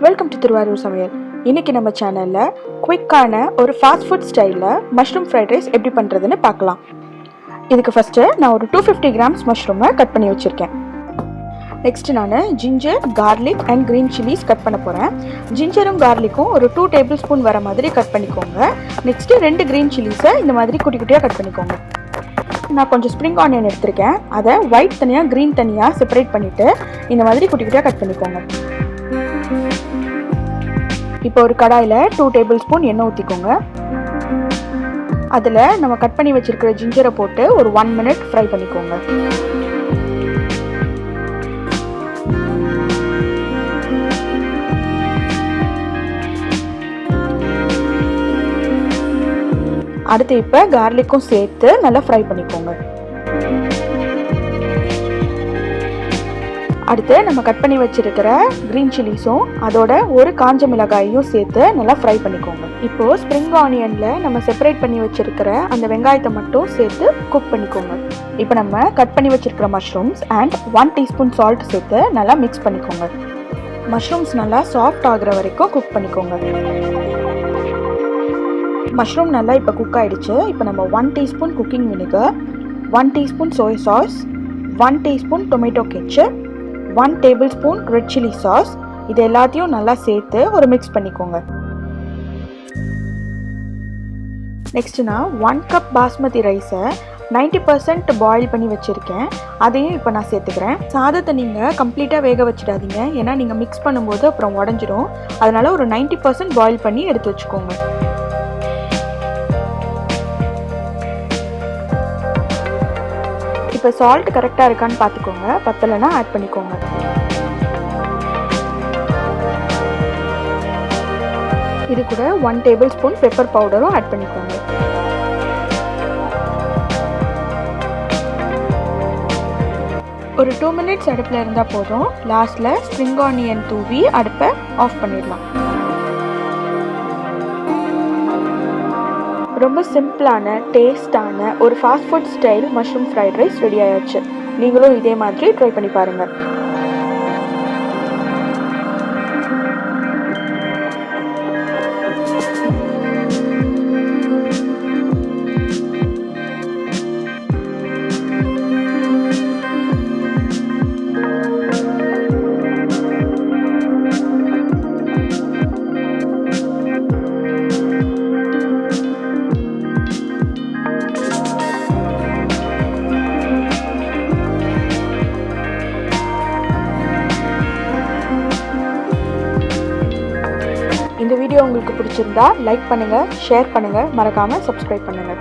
Welcome to Thiruvarur சமையல். இன்னைக்கு நம்ம சேனல்ல குயிக்கான ஒரு ஃபாஸ்ட் ஃபுட் ஸ்டைலில் மஷ்ரூம் ஃப்ரைட் ரைஸ் எப்படி பண்ணுறதுன்னு பார்க்கலாம். இதுக்கு ஃபஸ்ட்டு நான் ஒரு 250 கிராம்ஸ் மஷ்ரூமை கட் பண்ணி வச்சுருக்கேன். நெக்ஸ்ட்டு நான் ginger, garlic and green chillies cut பண்ண போகிறேன். ஜிஞ்சரும் கார்லிக்கும் ஒரு 2 டேபிள் ஸ்பூன் வர மாதிரி கட் பண்ணிக்கோங்க. நெக்ஸ்ட்டு 2 க்ரீன் சில்லிஸை இந்த மாதிரி குட்டி குட்டியாக கட் பண்ணிக்கோங்க. நான் கொஞ்சம் ஸ்ப்ரிங் ஆனியன் எடுத்திருக்கேன். அதை ஒயிட் தனியாக க்ரீன் தனியாக செப்பரேட் பண்ணிவிட்டு இந்த மாதிரி குட்டி குட்டியாக கட் பண்ணிக்கோங்க. இப்போ ஒரு கடாயில் 2 டேபிள் ஸ்பூன் எண்ணெய் ஊற்றிக்கோங்க. அதில் நம்ம கட் பண்ணி வச்சுருக்கிற ஜிஞ்சரை போட்டு ஒரு 1 மினிட் ஃப்ரை பண்ணிக்கோங்க. அடுத்து இப்போ கார்லிக்கும் சேர்த்து நல்லா ஃப்ரை பண்ணிக்கோங்க. அடுத்து நம்ம கட் பண்ணி வச்சிருக்கிற க்ரீன் சில்லிஸும் அதோட ஒரு காஞ்ச மிளகாயையும் சேர்த்து நல்லா ஃப்ரை பண்ணிக்கோங்க. இப்போது ஸ்ப்ரிங் ஆனியனில் நம்ம செப்பரேட் பண்ணி வச்சிருக்கிற அந்த வெங்காயத்தை மட்டும் சேர்த்து குக் பண்ணிக்கோங்க. இப்போ நம்ம கட் பண்ணி வச்சிருக்கிற மஷ்ரூம்ஸ் அண்ட் 1 டீஸ்பூன் சால்ட் சேர்த்து நல்லா மிக்ஸ் பண்ணிக்கோங்க. மஷ்ரூம்ஸ் நல்லா சாஃப்ட் ஆகுற வரைக்கும் குக் பண்ணிக்கோங்க. மஷ்ரூம் நல்லா இப்போ குக் ஆகிடுச்சு. இப்போ நம்ம 1 டீஸ்பூன் குக்கிங் வினிகர், 1 டீஸ்பூன் சோய் sauce, 1 teaspoon tomato ketchup, 1 table spoon red chilli sauce, இது எல்லாத்தையும் நல்லா சேர்த்து ஒரு மிக்ஸ் பண்ணிக்கோங்க. நெக்ஸ்ட் நான் 1 கப் பாஸ்மதி ரைஸை 90% பாயில் பண்ணி வச்சுருக்கேன். அதையும் இப்போ நான் சேர்த்துக்கிறேன். சாதத்தை நீங்கள் கம்ப்ளீட்டாக வேக வச்சிடாதீங்க, ஏன்னா நீங்கள் மிக்ஸ் பண்ணும்போது அப்புறம் உடஞ்சிரும். அதனால் ஒரு 90% பாயில் பண்ணி எடுத்து வச்சுக்கோங்க. இப்போ சால்ட் கரெக்டாக இருக்கான்னு பார்த்துக்கோங்க, பத்தலைன்னா ஆட் பண்ணிக்கோங்க. இது கூட 1 டேபிள் ஸ்பூன் பெப்பர் பவுடரும் ஆட் பண்ணிக்கோங்க. ஒரு 2 மினிட்ஸ் அடுப்பில் இருந்தால் போதும். லாஸ்ட்டில் ஸ்ப்ரிங் ஆனியன் தூவி அடுப்பை ஆஃப் பண்ணிடலாம். ரொம்ப சிம்பிளான டேஸ்டான ஒரு fast food style mushroom fried rice ready ஆயாச்சு. நீங்களும் இதே மாதிரி ட்ரை பண்ணி பாருங்கள். இந்த வீடியோ உங்களுக்கு பிடிச்சிருந்தா லைக் பண்ணுங்கள், ஷேர் பண்ணுங்கள், மறக்காமல் சப்ஸ்கிரைப் பண்ணுங்கள்.